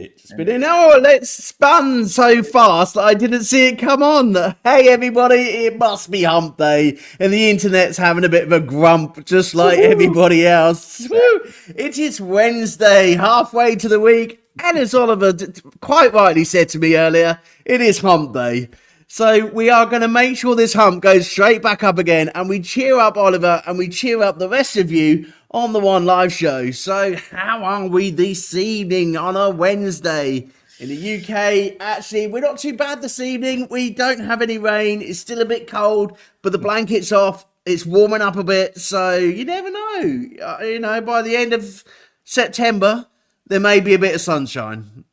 It's been it's spun so fast that I didn't see it come on. Hey everybody, it must be hump day and the internet's having a bit of a grump just like everybody else. Woo! It is Wednesday, halfway to the week, and as Oliver quite rightly said to me earlier, it is hump day. So we are going to make sure this hump goes straight back up again, and we cheer up Oliver and we cheer up the rest of you on the One Live show. So how are we this evening on a Wednesday? In the UK, actually, we're not too bad this evening. We don't have any rain. It's still a bit cold, but the blanket's off. It's warming up a bit, so you never know. You know, by the end of September, there may be a bit of sunshine.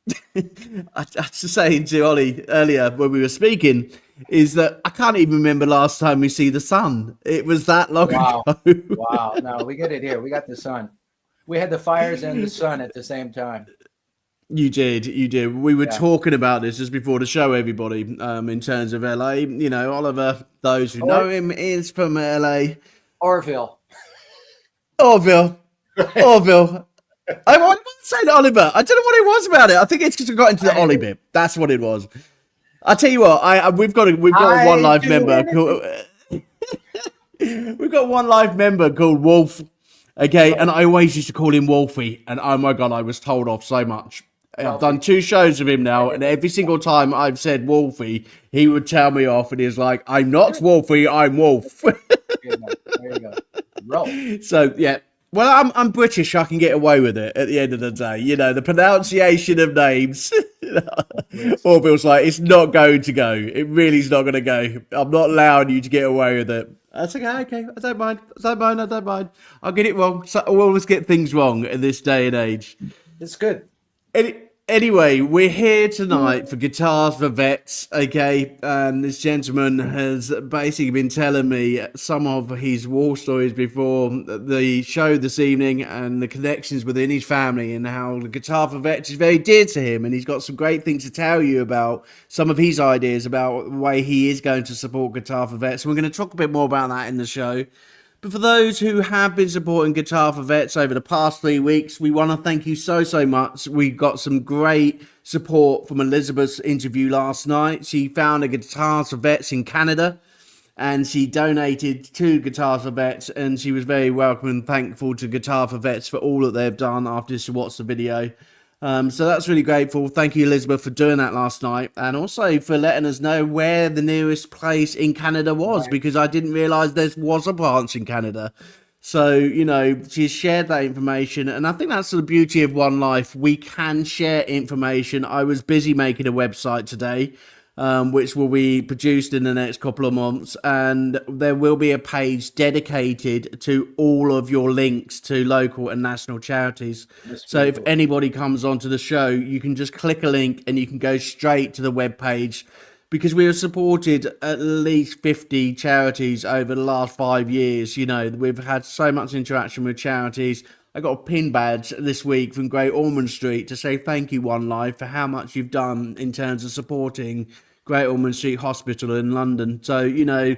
I was saying to Ollie earlier when we were speaking, is that I can't even remember last time we see the sun. It was that long ago. Wow. No, we get it here. We got the sun. We had the fires and the sun at the same time. You did. We were talking about this just before the show, everybody, in terms of LA. You know, Oliver, those who know him, is from LA. Orville. I want to say Oliver. I don't know what it was about it. I think it's because we got into the Ollie bit. That's what it was. I tell you what, we've got a One Live member called we've got one live member called Wolf. Okay, and I always used to call him Wolfie, and oh my god, I was told off so much. I've done 2 shows with him now, and every single time I've said Wolfie, he would tell me off, and he's like, "I'm not Wolfie, I'm Wolf." There you go. Roll. So yeah. Well, I'm British. I can get away with it at the end of the day. You know, the pronunciation of names. Orville's like, it's not going to go. It really is not going to go. I'm not allowing you to get away with it. That's okay. I don't mind. I'll get it wrong. So I always get things wrong in this day and age. It's good. Anyway, we're here tonight for Guitars for Vets, okay? And this gentleman has basically been telling me some of his war stories before the show this evening and the connections within his family and how the Guitar for Vets is very dear to him. And he's got some great things to tell you about some of his ideas about the way he is going to support Guitar for Vets. And we're going to talk a bit more about that in the show. But for those who have been supporting Guitar for Vets over the past 3 weeks, we want to thank you so much. We got some great support from Elizabeth's interview last night. She found a Guitars for Vets in Canada, and she donated to Guitars for Vets, and she was very welcome and thankful to Guitar for Vets for all that they've done after she watched the video. So that's really grateful. Thank you, Elizabeth, for doing that last night, and also for letting us know where the nearest place in Canada was, because I didn't realise there was a branch in Canada. So, you know, she shared that information, and I think that's the beauty of One Life. We can share information. I was busy making a website today, which will be produced in the next couple of months, and there will be a page dedicated to all of your links to local and national charities. So if anybody comes onto the show, you can just click a link and you can go straight to the web page, because we have supported at least 50 charities over the last 5 years. You know, we've had so much interaction with charities. I got a pin badge this week from Great Ormond Street to say thank you, One Life, for how much you've done in terms of supporting Great Ormond Street Hospital in London. So, you know,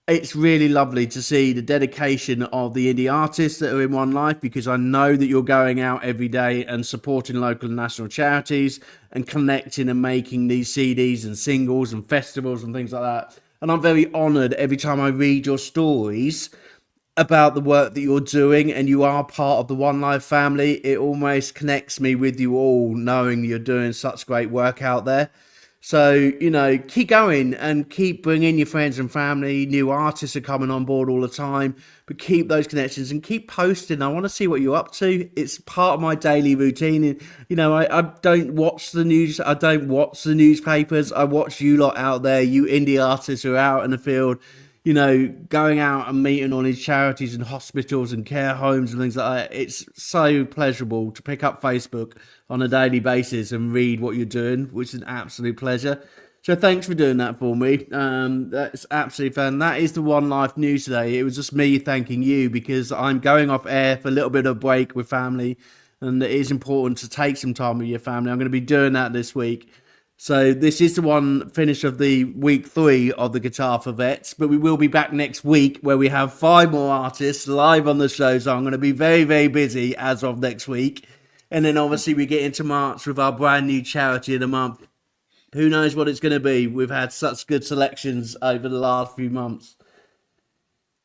it's really lovely to see the dedication of the indie artists that are in One Life, because I know that you're going out every day and supporting local and national charities and connecting and making these CDs and singles and festivals and things like that. And I'm very honoured every time I read your stories about the work that you're doing, and you are part of the One Life family. It almost connects me with you all, knowing you're doing such great work out there. So, you know, keep going and keep bringing your friends and family. New artists are coming on board all the time, but keep those connections and keep posting. I want to see what you're up to. It's part of my daily routine. And, you know, I don't watch the news. I don't watch the newspapers. I watch you lot out there, you indie artists who are out in the field, you know, going out and meeting all these charities and hospitals and care homes and things like that. It's so pleasurable to pick up Facebook on a daily basis and read what you're doing, which is an absolute pleasure. So thanks for doing that for me. That's absolutely fun. That is the One Life news today. It was just me thanking you, because I'm going off air for a little bit of break with family, and it is important to take some time with your family. I'm going to be doing that this week. So this is the one finish of the week 3 of the Guitar for Vets, but we will be back next week where we have 5 more artists live on the show. So I'm going to be very, very busy as of next week. And then obviously we get into March with our brand new charity of the month. Who knows what it's going to be? We've had such good selections over the last few months.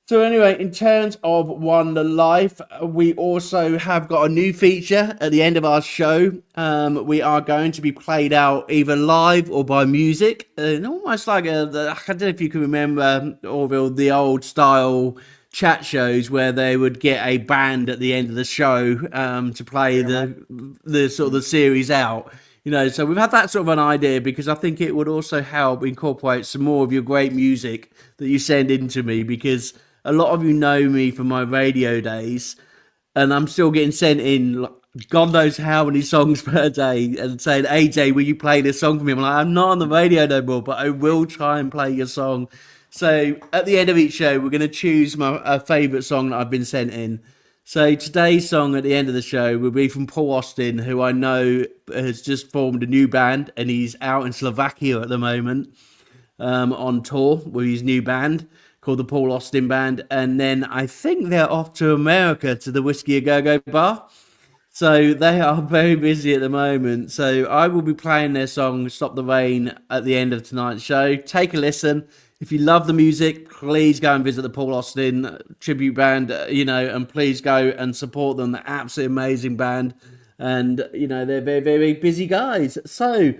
So anyway, in terms of Wonder Life, we also have got a new feature at the end of our show. We are going to be played out either live or by music, and almost like I don't know if you can remember, Orville, the old style chat shows where they would get a band at the end of the show to play the sort of the series out. You know, so we've had that sort of an idea because I think it would also help incorporate some more of your great music that you send in to me, because a lot of you know me from my radio days, and I'm still getting sent in God knows how many songs per day and saying, AJ, will you play this song for me? I'm like, I'm not on the radio no more, but I will try and play your song. So at the end of each show, we're going to choose my favourite song that I've been sent in. So today's song at the end of the show will be from Paul Austin, who I know has just formed a new band, and he's out in Slovakia at the moment on tour with his new band called the Paul Austin Band. And then I think they're off to America to the Whiskey A Go-Go bar. So they are very busy at the moment. So I will be playing their song Stop the Rain at the end of tonight's show. Take a listen. If you love the music, please go and visit the Paul Austin tribute band, and please go and support them. They're absolutely amazing band. And, they're very, very busy guys. So,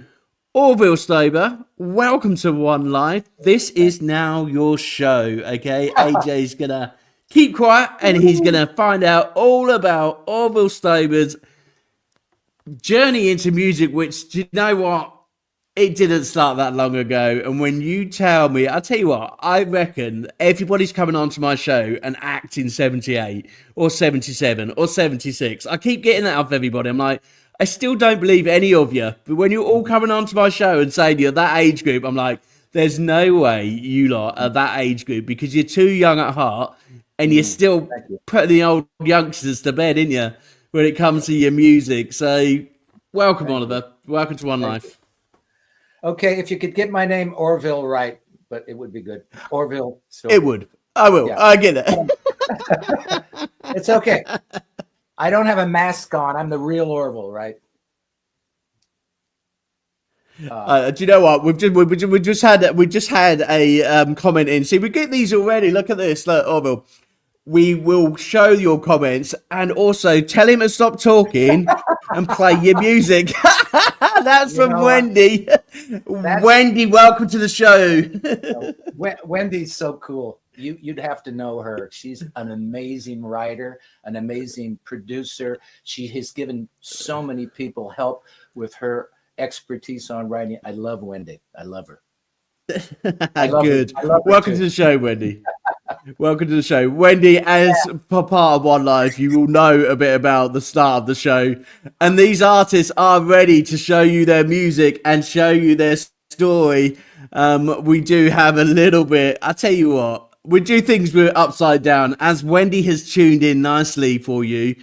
Orville Stoeber, welcome to One Life. This is now your show, okay? AJ's going to keep quiet and he's going to find out all about Orville Stoeber's journey into music, which, do you know what? It didn't start that long ago. And when you tell me, I'll tell you what, I reckon everybody's coming onto my show and acting 78 or 77 or 76. I keep getting that off everybody. I'm like, I still don't believe any of you. But when you're all coming onto my show and saying you're that age group, I'm like, there's no way you lot are that age group, because you're too young at heart and you're still putting the old youngsters to bed, ain't you, when it comes to your music. So welcome, Oliver. Welcome to One Life. Okay, if you could get my name Orville right, but it would be good. Orville Stoeber. It would. I will. Yeah. I get it. It's okay. I don't have a mask on. I'm the real Orville, right? Do you know what? We just had a comment in. See, we get these already. Look at this, look, Orville. We will show your comments and also tell him to stop talking and play your music. That's from Wendy. Wendy, welcome to the show. Wendy's so cool. You'd have to know her. She's an amazing writer, an amazing producer. She has given so many people help with her expertise on writing. I love Wendy. I love her. Good. Welcome to the show, Wendy. Welcome to the show. Wendy, as part of One Life, you will know a bit about the start of the show. And these artists are ready to show you their music and show you their story. We do have a little bit, I tell you what, we do things with upside down. As Wendy has tuned in nicely for you,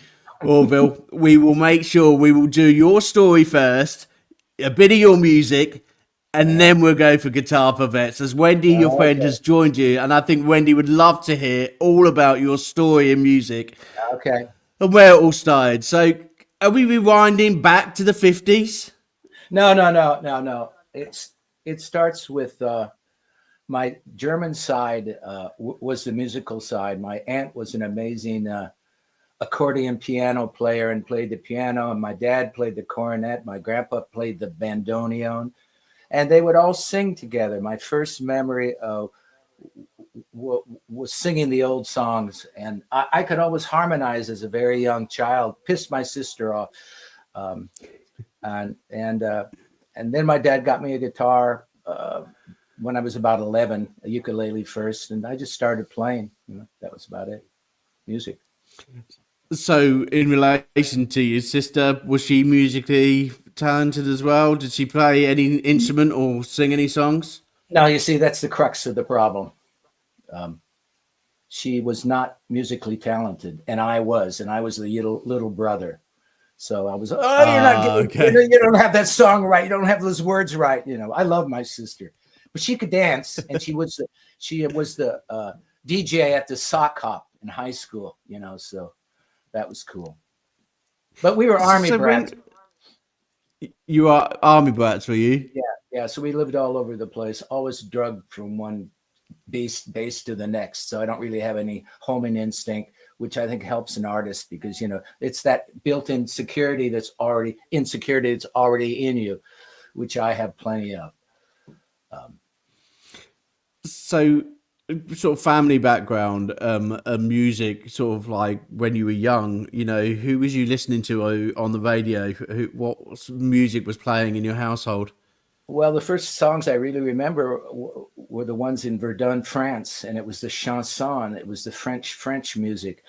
Orville, we will make sure we will do your story first, a bit of your music, and then we'll go for Guitar for Vets, as Wendy, your friend, has joined you. And I think Wendy would love to hear all about your story and music. Okay. And where it all started. So are we rewinding back to the 50s? No. It starts with my German side was the musical side. My aunt was an amazing accordion piano player and played the piano. And my dad played the cornet. My grandpa played the bandoneon. And they would all sing together. My first memory was singing the old songs. And I could always harmonize as a very young child, pissed my sister off. And then my dad got me a guitar when I was about 11, a ukulele first. And I just started playing. That was about it. Music. So in relation to your sister, was she musically talented as well? Did she play any instrument or sing any songs? No, you see, that's the crux of the problem. She was not musically talented, and I was the little brother. So I was, you're not getting, you don't have that song right. You don't have those words right. I love my sister, but she could dance, and she was the DJ at the sock hop in high school. So that was cool. But we were army So brats. when you are army brats, were you? Yeah, yeah. So we lived all over the place, always drugged from one base to the next. So I don't really have any homing instinct, which I think helps an artist because it's that built-in insecurity that's already in you, which I have plenty of. Um, So sort of family background, music, sort of like when you were young, who was you listening to on the radio? What music was playing in your household? well, the first songs I really remember were the ones in Verdun, France, and it was the chanson. It was the French music,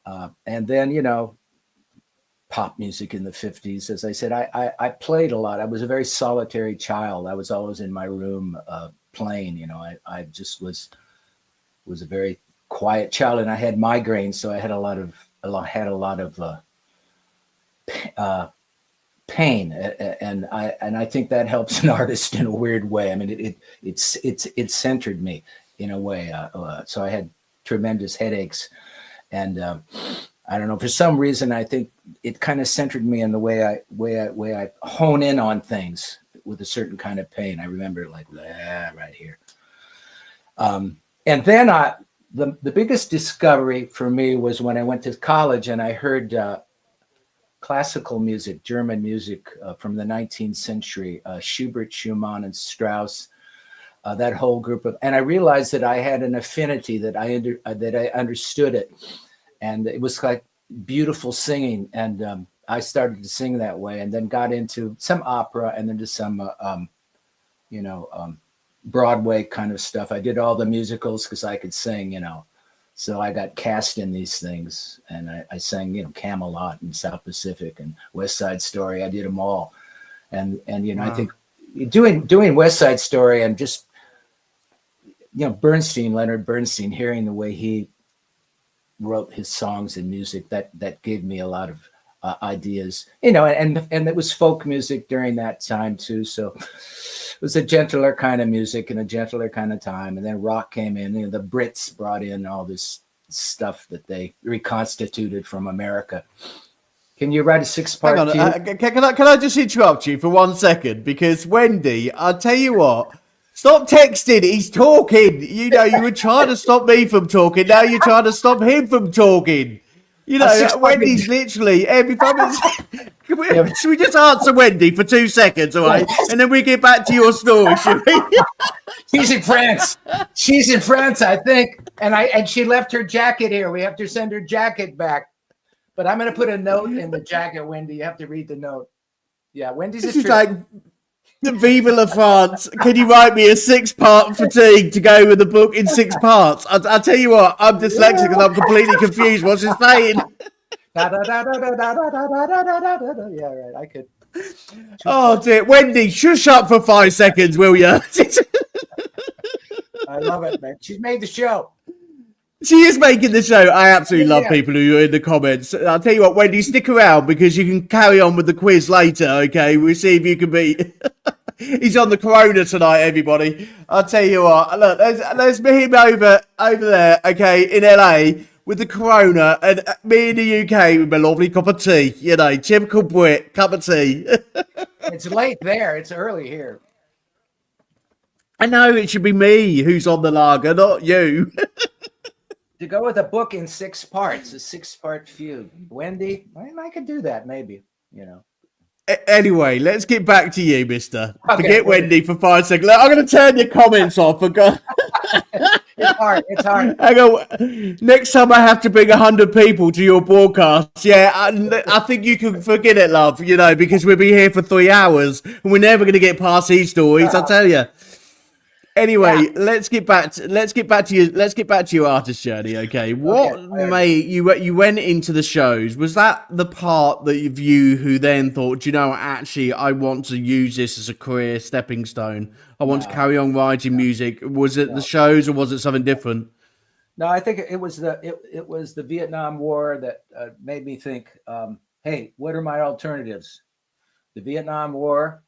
and then pop music in the 50s. As I said, I played a lot. I was a very solitary child. I was always in my room playing. I just was a very quiet child, and I had migraines, so I had a lot of pain, and I think that helps an artist in a weird way. I mean, it centered me in a way. So I had tremendous headaches, and I don't know, for some reason I think it kind of centered me in the way I hone in on things with a certain kind of pain. I remember like right here. And then the biggest discovery for me was when I went to college and I heard classical music, German music from the 19th century, Schubert, Schumann, and Strauss, that whole group and I realized that I had an affinity, that I understood it, and it was like beautiful singing, and I started to sing that way, and then got into some opera, and then to some Broadway kind of stuff. I did all the musicals because I could sing, so I got cast in these things, and I sang, Camelot and South Pacific and West Side Story. I did them all, and wow. I think doing West Side Story and just Leonard Bernstein, hearing the way he wrote his songs and music, that gave me a lot of ideas, and it was folk music during that time too. So it was a gentler kind of music and a gentler kind of time. And then rock came in. The Brits brought in all this stuff that they reconstituted from America. Can you write a 6-part? Hang on, can I just interrupt you for 1 second? Because Wendy, I'll tell you what. Stop texting. He's talking. You were trying to stop me from talking. Now you're trying to stop him from talking. Wendy's literally every time. Should we just answer Wendy for 2 seconds, all right? And then we get back to your story, should we? She's in France. She's in France, I think. And she left her jacket here. We have to send her jacket back. But I'm going to put a note in the jacket, Wendy. You have to read the note. Yeah, Wendy's a trip. Like, Vive la France. Can you write me a 6-part fatigue to go with the book in 6 parts? I'll tell you what, I'm dyslexic and I'm completely confused. What's it saying? Yeah, right. I could. Oh, dear. Wendy, shush up for 5 seconds, will you? I love it, man. She's made the show. She is making the show. I absolutely love people who are in the comments. I'll tell you what, Wendy, stick around because you can carry on with the quiz later, okay? We'll see if you can beat... He's on the Corona tonight, everybody. I'll tell you what. Look, there's him over there, okay, in LA with the Corona, and me in the UK with my lovely cup of tea. Typical Brit, cup of tea. It's late there. It's early here. I know, it should be me who's on the lager, not you. To go with a book in 6 parts, a 6-part feud. Wendy, I could do that, maybe, Anyway, let's get back to you, mister. Okay, Forget Wendy for 5 seconds. Look, I'm going to turn your comments off. It's hard. Hang on. Next time I have to bring 100 people to your broadcast, I think you can forget it, love, because we'll be here for 3 hours and we're never going to get past these stories, I tell you. Anyway, let's get back to your artist journey. Okay, what made you went into the shows? Was that the part that you who then thought, actually, I want to use this as a career stepping stone. I want to carry on writing music. Was it the shows, or was it something different? No, I think it was the Vietnam War that made me think. Hey, what are my alternatives? The Vietnam War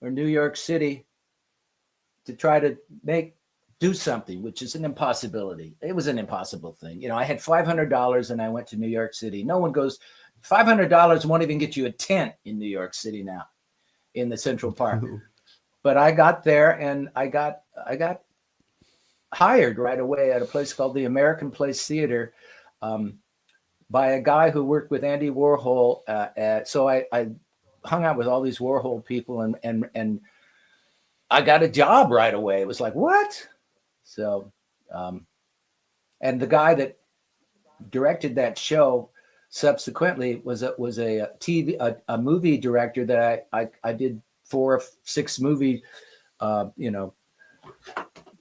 or New York City? To try to do something, which is an impossibility. It was an impossible thing. I had $500 and I went to New York City. No one goes $500 won't even get you a tent in New York City now, in the Central Park. But I got there and I got hired right away at a place called the American Place Theater, by a guy who worked with Andy Warhol. So I hung out with all these Warhol people, and I got a job right away. It was like, what? So, and the guy that directed that show subsequently was a movie director that I did 4 or 6 movie,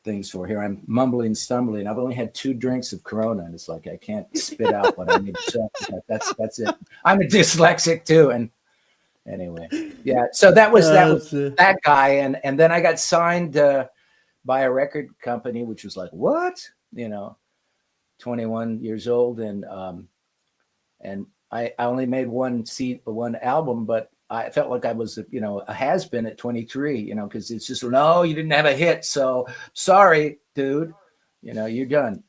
things for. Here I'm mumbling, stumbling. I've only had 2 drinks of Corona, and it's like I can't spit out what I need to say. That's it. I'm a dyslexic too, and anyway, yeah. So that was that guy, and then I got signed by a record company, which was like, what? 21 years old, and I only made one album, but I felt like I was, a has-been at 23, because it's just, no, you didn't have a hit. So sorry, dude, you're done.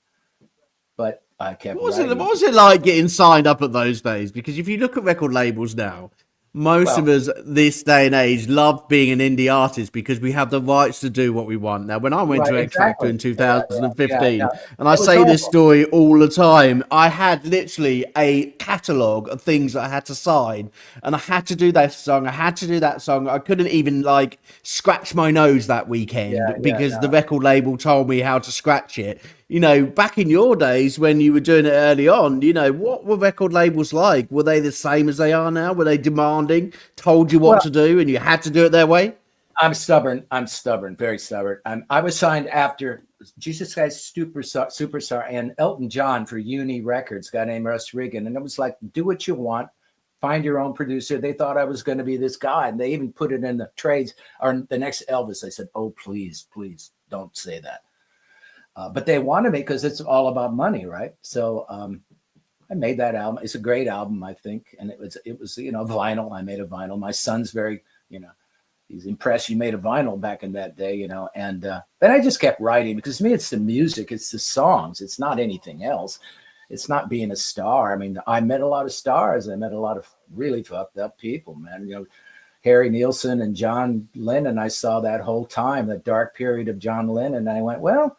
But I kept writing. What was it like getting signed up at those days? Because if you look at record labels now, most of us this day and age love being an indie artist because we have the rights to do what we want. Now, when I went to X Factor in 2015, and I say this story all the time, I had literally a catalogue of things that I had to sign, and I had to do that song, I had to do that song. I couldn't even scratch my nose that weekend because the record label told me how to scratch it. Back in your days when you were doing it early on, what were record labels like? Were they the same as they are now? Were they demanding, told you what to do, and you had to do it their way? I'm stubborn, very stubborn. I was signed after Jesus Christ Superstar and Elton John for Uni Records, a guy named Russ Riggin. And it was like, do what you want, find your own producer. They thought I was going to be this guy, and they even put it in the trades, or the next Elvis. I said, oh, please, don't say that. But they wanted me because it's all about money, right? So I made that album. It's a great album, I think, and it was vinyl. I made a vinyl. My son's very, he's impressed. You made a vinyl back in that day, and then I just kept writing because to me it's the music, it's the songs, it's not anything else. It's not being a star. I mean, I met a lot of stars. I met a lot of really fucked up people, man. Harry Nilsson and John Lennon. I saw that whole time, that dark period of John Lennon, and I went, well,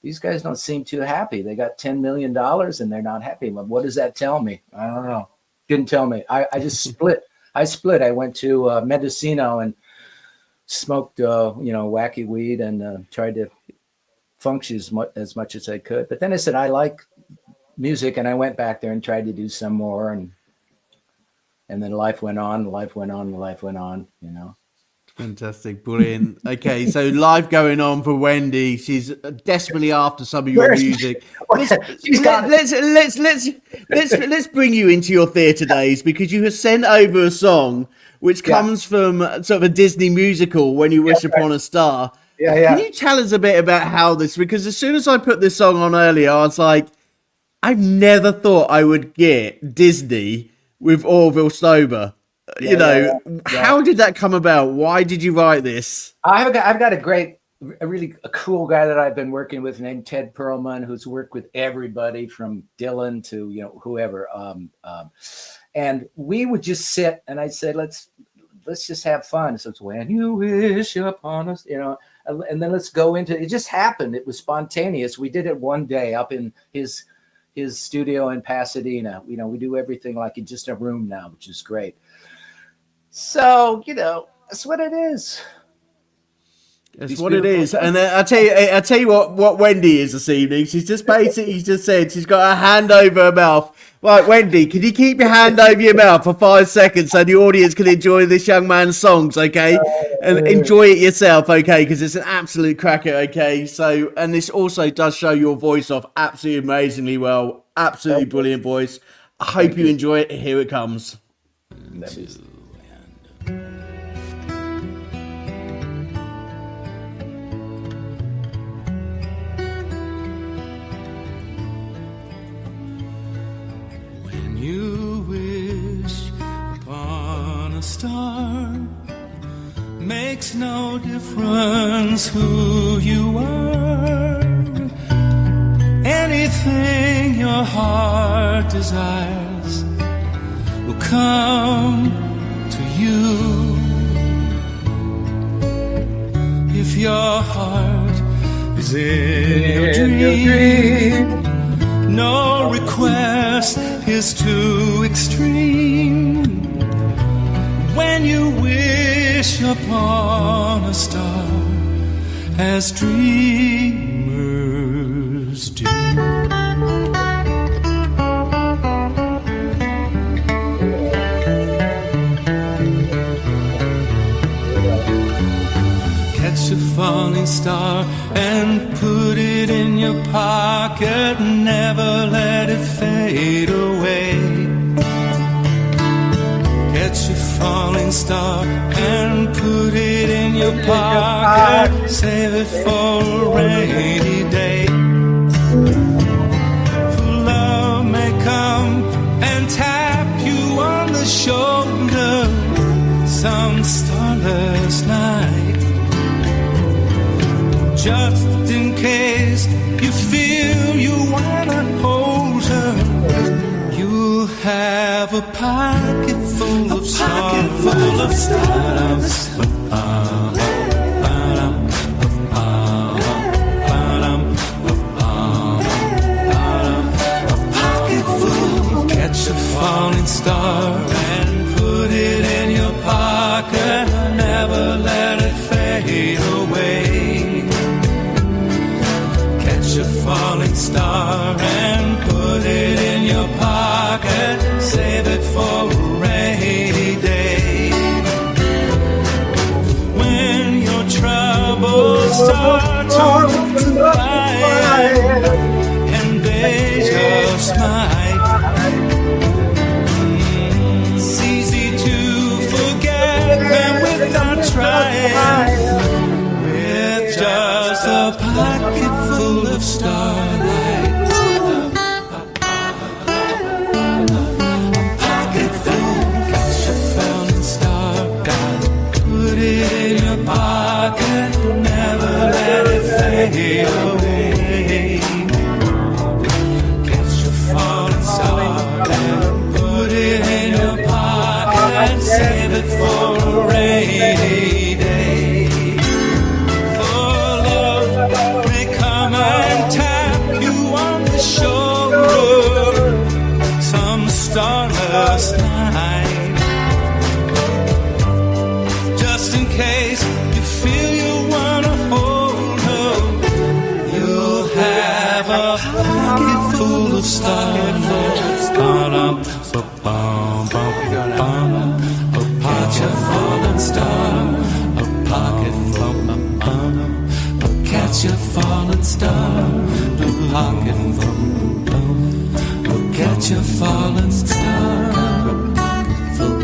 these guys don't seem too happy. They got $10 million and they're not happy. Well, what does that tell me? I don't know. Didn't tell me. I just split. I went to Mendocino and smoked, wacky weed and tried to function as much as I could. But then I said, I like music. And I went back there and tried to do some more. And then life went on. Fantastic, brilliant. Okay, so life going on for Wendy. She's desperately after some of your music. Let's bring you into your theatre days, because you have sent over a song which comes from sort of a Disney musical, When You Wish Upon a Star. Can you tell us a bit about how this? Because as soon as I put this song on earlier, I was like, I never thought I would get Disney with Orville Stoeber. How did that come about? Why did you write this? I've got a really cool guy that I've been working with named Ted Perlman, who's worked with everybody from Dylan to whoever. And we would just sit, and I'd say, let's just have fun. So it's When You Wish Upon Us, and then let's go into it. It just happened. It was spontaneous. We did it one day up in his studio in Pasadena. We do everything like in just a room now, which is great. So, that's what it is. That's what it is. And I tell you what Wendy is this evening. She's just said she's got her hand over her mouth. Right, Wendy, can you keep your hand over your mouth for 5 seconds so the audience can enjoy this young man's songs, okay? And enjoy it yourself, okay? Because it's an absolute cracker, okay? So, and this also does show your voice off absolutely amazingly well. Absolutely brilliant voice. I hope you enjoy it. Here it comes. You wish upon a star, makes no difference who you are. Anything your heart desires will come to you. If your heart is in your dream, no request is too extreme. When you wish upon a star, as dreamers do. Catch a falling star and put it in your pocket, never let it fade away. Catch a falling star and put it in your pocket, save it for a rainy day. For love may come and tap you on the shoulder some starless night. Just in case you feel you wanna hold her, you'll have a pocket full of stars. A pocket full, catch a falling star and put it in your pocket, never let it fade away. Catch a falling star and put it in your pocket, save it for a rainy day. When your troubles start to multiply and they just might, it's easy to forget them without trying. With just a pocket full of starlight, a pocket full, catch a falling star, put it in your pocket, never let it fade away. Catch a falling star and put it in your pocket, save it for a rainy day. And tap you on the shoulder some starless night. Just in case you feel you wanna hold her, you'll have a pocket full of stars. Catch a falling star, a pocket full of catch a falling star, a pocket full. Catch a falling star, a pocket full.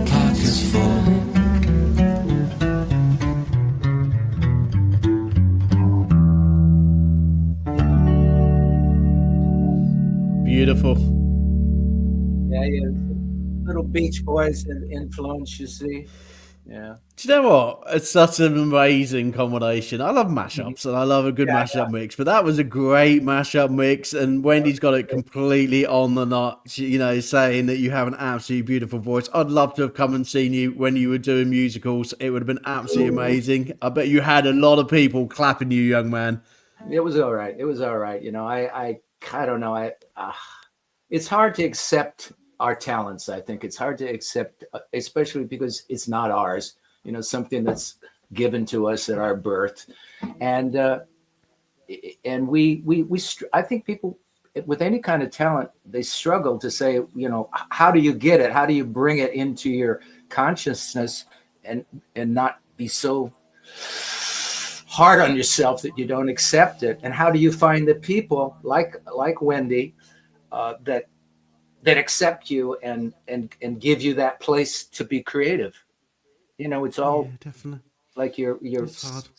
Catch a falling. Beautiful. Yeah, yeah. Little Beach Boys influence, you see. Yeah. Do you know what? It's such an amazing combination. I love mashups and I love a good mashup mix, but that was a great mashup mix. And Wendy's got it completely on the notch, you know, saying that you have an absolutely beautiful voice. I'd love to have come and seen you when you were doing musicals. It would have been absolutely amazing. I bet you had a lot of people clapping you, young man. It was all right. It was all right. You know, I don't know. It's hard to accept our talents. I think it's hard to accept, especially because it's not ours, you know, something that's given to us at our birth. And I think people with any kind of talent, they struggle to say, you know, how do you get it? How do you bring it into your consciousness and not be so hard on yourself that you don't accept it? And how do you find the people like Wendy that accept you and give you that place to be creative? You know, it's all definitely like your South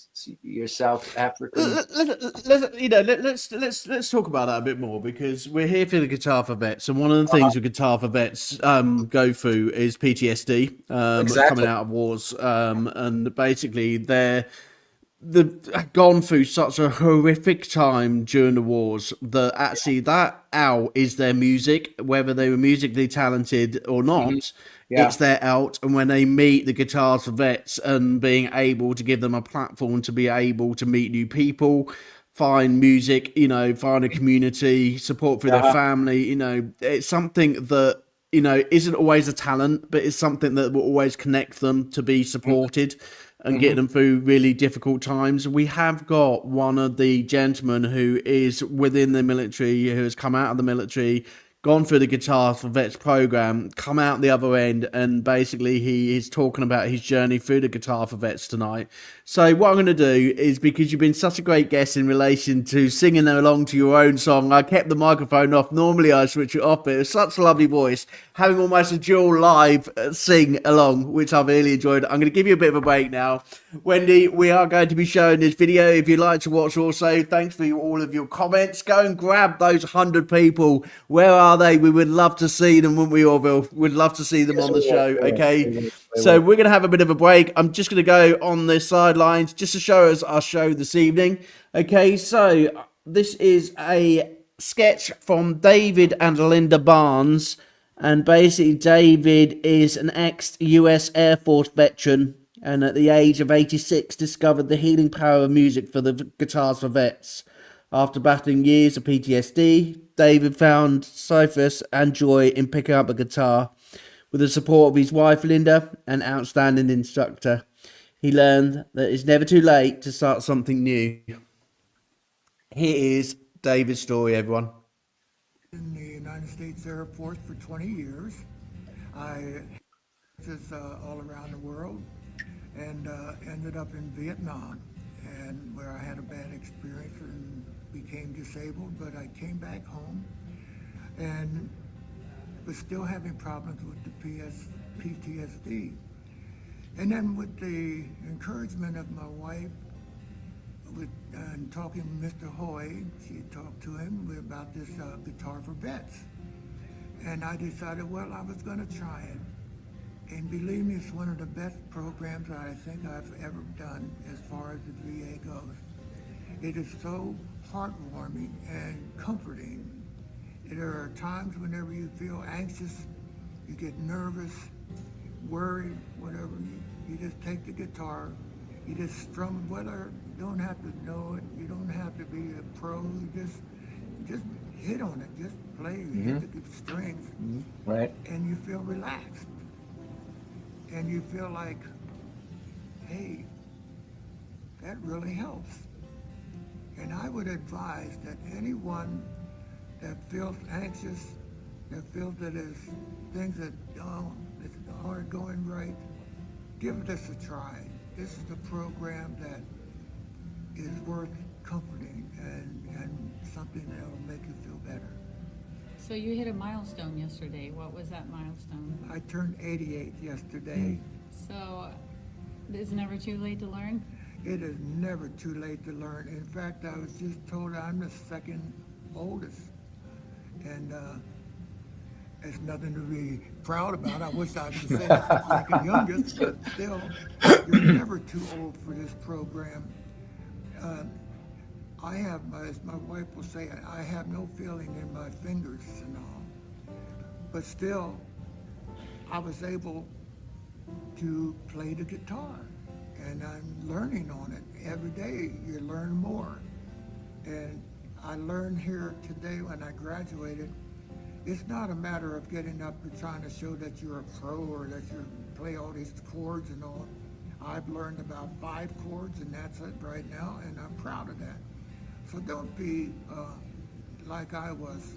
African. Let's talk about that a bit more, because we're here for the Guitar for Vets, and one of the things with Guitar for Vets go through is PTSD, Exactly. coming out of wars, and basically they're they've gone through such a horrific time during the wars that actually that out is their music, whether they were musically talented or not. Yeah. It's their out, and when they meet the Guitars for Vets and being able to give them a platform to be able to meet new people, find music, find a community, support for their family, it's something that, isn't always a talent, but it's something that will always connect them to be supported and get them through really difficult times. We have got one of the gentlemen who is within the military, who has come out of the military, gone through the Guitars for Vets program, come out the other end, and basically he is talking about his journey through the Guitar for Vets tonight. So what I'm going to do is, because you've been such a great guest in relation to singing along to your own song, I kept the microphone off. Normally I switch it off, but it was such a lovely voice, having almost a dual live sing along, which I've really enjoyed. I'm going to give you a bit of a break now. Wendy, we are going to be showing this video. If you'd like to watch also, thanks for all of your comments. Go and grab those 100 people. Where are they? We would love to see them, wouldn't we, Orville? We'd love to see them on the show, okay? So we're going to have a bit of a break. I'm just going to go on the sidelines just to show us our show this evening. Okay, so this is a sketch from David and Linda Barnes. And basically, David is an ex-US Air Force veteran, and at the age of 86 discovered the healing power of music for the Guitars for Vets. After battling years of PTSD, David found solace and joy in picking up a guitar. With the support of his wife Linda, an outstanding instructor, he learned that it's never too late to start something new. Here is David's story, everyone. In the United States Air Force for 20 years. I was all around the world, and ended up in Vietnam, and where I had a bad experience and became disabled, but I came back home and was still having problems with the PTSD. And then with the encouragement of my wife, and talking with Mr. Hoy, she talked to him about this Guitar for Vets. And I decided, well, I was going to try it. And believe me, it's one of the best programs I think I've ever done as far as the VA goes. It is so heartwarming and comforting. There are times whenever you feel anxious, you get nervous, worried, whatever, you just take the guitar, you just strum, whether you don't have to know it, you don't have to be a pro, you just hit on it, just play, hit the strings, Right. and you feel relaxed. And you feel like, hey, that really helps. And I would advise that anyone that feels anxious, that feels that there's things that aren't going right, give this a try. This is a program that is worth comforting and something that will make you feel better. So you hit a milestone yesterday. What was that milestone? I turned 88 yesterday. So it's never too late to learn? It is never too late to learn. In fact, I was just told I'm the second oldest. And it's nothing to be proud about. I wish I could say the second youngest, but still, you're never too old for this program. I have, as my wife will say, I have no feeling in my fingers and all. But still, I was able to play the guitar. And I'm learning on it. Every day you learn more. And I learned here today when I graduated, it's not a matter of getting up and trying to show that you're a pro or that you play all these chords and all. I've learned about 5 chords and that's it right now, and I'm proud of that. So don't be like I was,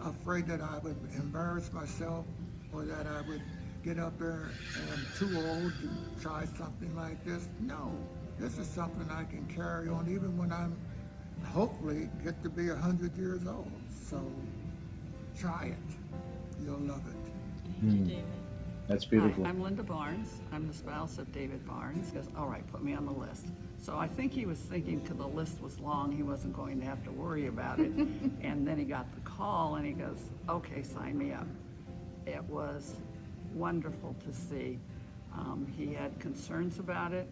afraid that I would embarrass myself or that I would get up there and I'm too old to try something like this. No, this is something I can carry on even when I'm hopefully get to be 100 years old. So try it. You'll love it. Thank you, David. That's beautiful. Hi, I'm Linda Barnes. I'm the spouse of David Barnes. He goes, all right, put me on the list. So I think he was thinking because the list was long, he wasn't going to have to worry about it. And then he got the call and he goes, okay, sign me up. It was wonderful to see. He had concerns about it.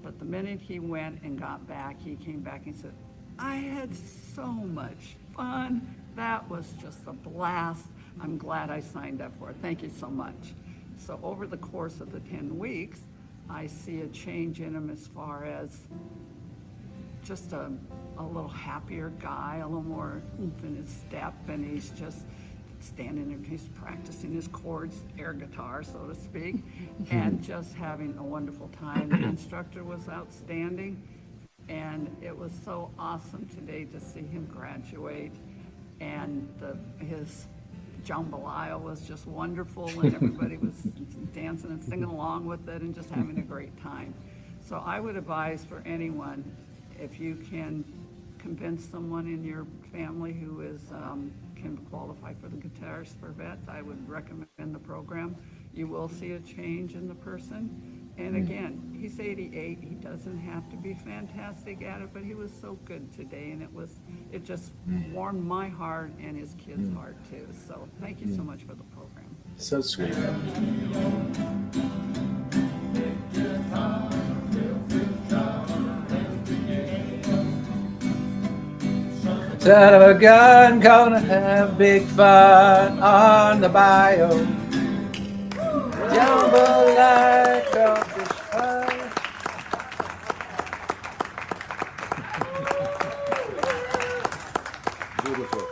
But the minute he went and got back, he came back and said, I had so much fun. That was just a blast. I'm glad I signed up for it. Thank you so much. So over the course of the 10 weeks, I see a change in him as far as just a little happier guy, a little more oomph in his step, and he's just standing there, he's practicing his chords, air guitar, so to speak, and just having a wonderful time. The instructor was outstanding, and it was so awesome today to see him graduate, and his jambalaya was just wonderful, and everybody was dancing and singing along with it and just having a great time. So I would advise for anyone, if you can convince someone in your family who is can qualify for the Guitars for Vets, I would recommend the program. You will see a change in the person. And again, he's 88. He doesn't have to be fantastic at it, but he was so good today, and it just warmed my heart and his kid's heart too. So thank you so much for the program. So sweet. Son of a gun, gonna have big fun on the bayou. Jambalaya, crawfish pie. Beautiful.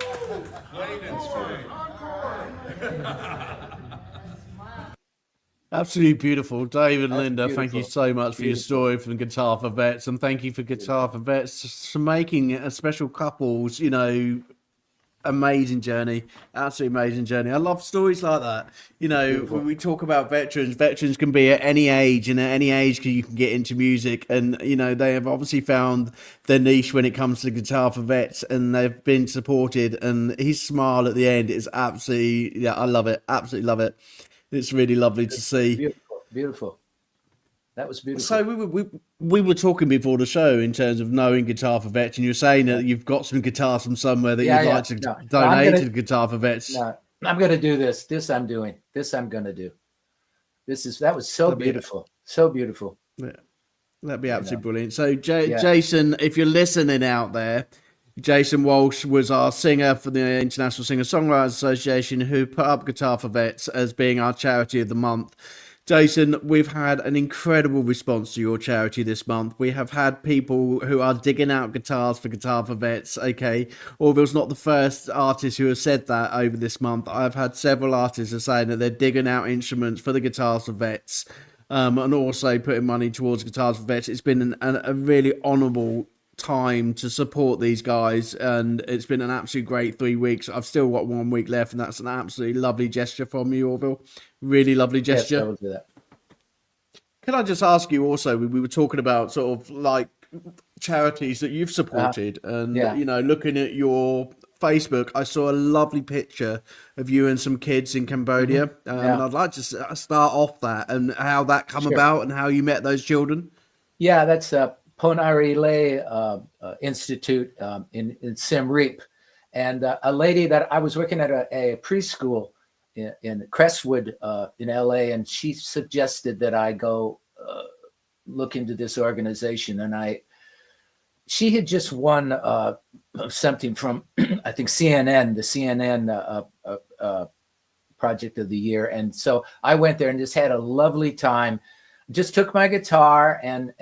Absolutely beautiful. David and That's Linda, thank you beautiful. so much for your story from Guitar for Vets, and thank you for Guitar for Vets for making a special couples, amazing journey, absolutely amazing journey. I love stories like that. When we talk about veterans can be at any age, and at any age you can get into music, and they have obviously found their niche when it comes to Guitar for Vets, and they've been supported, and his smile at the end is absolutely, I love it, absolutely love it. It's really lovely to see. Beautiful. Beautiful. That was beautiful. So we were talking before the show in terms of knowing Guitar for Vets, and you're saying that you've got some guitars from somewhere that you'd like to donate to Guitar for Vets. No, I'm going to do this. This I'm doing. This I'm going to do. That was so beautiful. So beautiful. Yeah, that'd be absolutely brilliant. So Jason, if you're listening out there, Jason Walsh was our singer for the International Singer-Songwriters Association, who put up Guitar for Vets as being our charity of the month. Jason, we've had an incredible response to your charity this month. We have had people who are digging out guitars for Guitar for Vets. Okay, Orville's not the first artist who has said that over this month. I've had several artists are saying that they're digging out instruments for the Guitars for Vets, and also putting money towards Guitars for Vets. It's been a really honourable time to support these guys, and it's been an absolute great 3 weeks. I've still got 1 week left, and that's an absolutely lovely gesture from you, Orville. Really lovely gesture. Yes, I will do that. Can I just ask you also, we were talking about sort of like charities that you've supported, and looking at your Facebook, I saw a lovely picture of you and some kids in Cambodia, and I'd like to start off that and how that come about and how you met those children. Yeah, that's Ponarile Institute in Siem Reap, and a lady that I was working at a preschool in Crestwood in LA, and she suggested that I go look into this organization, and she had just won something from I think CNN, the CNN Project of the Year, and so I went there and just had a lovely time. Just took my guitar and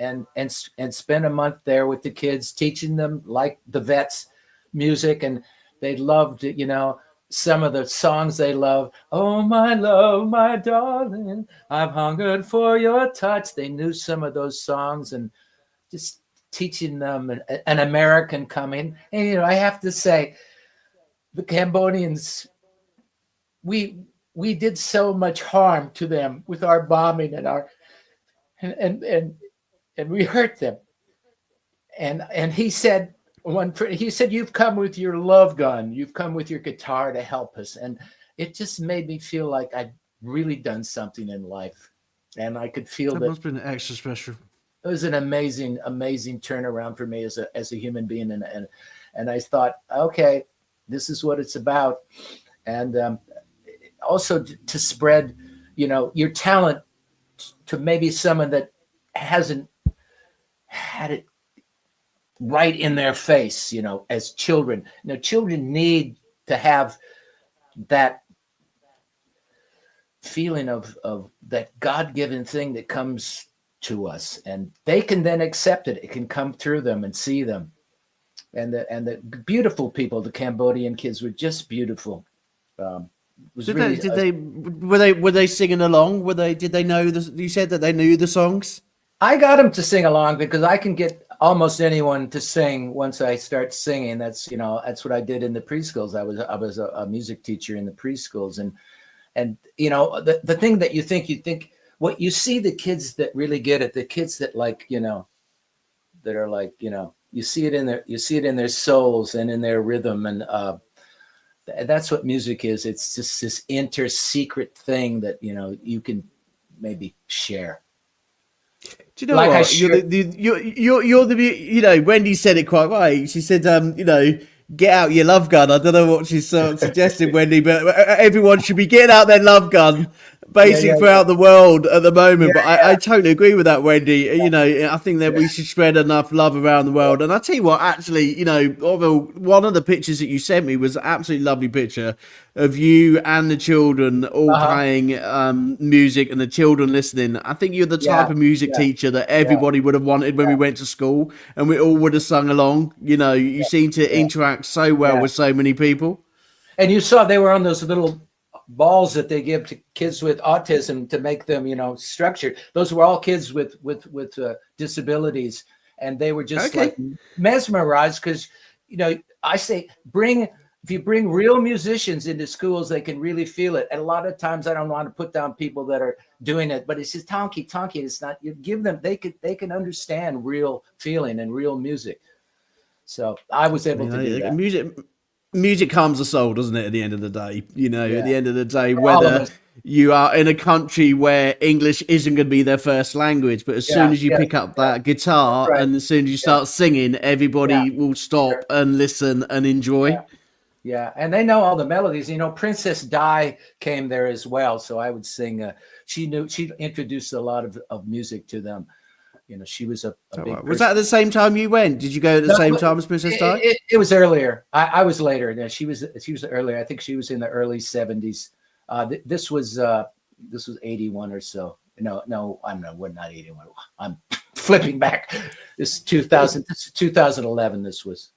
spent a month there with the kids, teaching them like the Vets music, and they loved, some of the songs they love. Oh, my love, my darling, I've hungered for your touch. They knew some of those songs, and just teaching them an American coming. And I have to say, the Cambodians, we did so much harm to them with our bombing and our. And we hurt them, and he said you've come with your love gun, you've come with your guitar to help us, and it just made me feel like I'd really done something in life, and I could feel that must have been extra special. It was an amazing turnaround for me as a human being, and I thought, okay, this is what it's about, and also to spread, your talent to maybe someone that hasn't had it right in their face, as children. Children need to have that feeling of that God-given thing that comes to us, and they can then accept it. It can come through them and see them. And the beautiful people, the Cambodian kids were just beautiful. Was Did really they were they singing along? Did they know you said that they knew the songs? I got them to sing along because I can get almost anyone to sing once I start singing. That's what I did in the preschools. I was a music teacher in the preschools, and the thing that you think what you see, the kids that really get it, the kids that that are like you see it in their souls and in their rhythm, and that's what music is. It's just this secret thing that you can maybe share. Do you know Like what? You're the Wendy said it quite right. She said, get out your love gun. I don't know what she's suggesting, Wendy, but everyone should be getting out their love gun, basically throughout the world at the moment. But I totally agree with that, Wendy. I think that we should spread enough love around the world. And I tell you what, actually, Orville, one of the pictures that you sent me was an absolutely lovely picture of you and the children all playing music and the children listening. I think you're the type of music teacher that everybody would have wanted when we went to school, and we all would have sung along. You seem to interact so well with so many people. And you saw they were on those little balls that they give to kids with autism to make them, structured. Those were all kids with disabilities, and they were just like mesmerized because, I say if you bring real musicians into schools, they can really feel it. And a lot of times I don't want to put down people that are doing it, but it's just tonky. It's not, you give them, they can understand real feeling and real music. So I was able to do that. Music calms the soul, doesn't it? At the end of the day, at the end of the day, whether you are in a country where English isn't going to be their first language, but as soon as you pick up that guitar and as soon as you start singing, everybody will stop and listen and enjoy. Yeah, and they know all the melodies. Princess Di came there as well, so I would sing. She introduced a lot of music to them. She was a big. Was that at the same time you went? Did you go at the same time as Princess Di? It was earlier. I was later. Yeah, she was earlier. I think she was in the early 70s. This was 81 or so. No, we're not 81. I'm flipping back. This is 2000. This is 2011. This was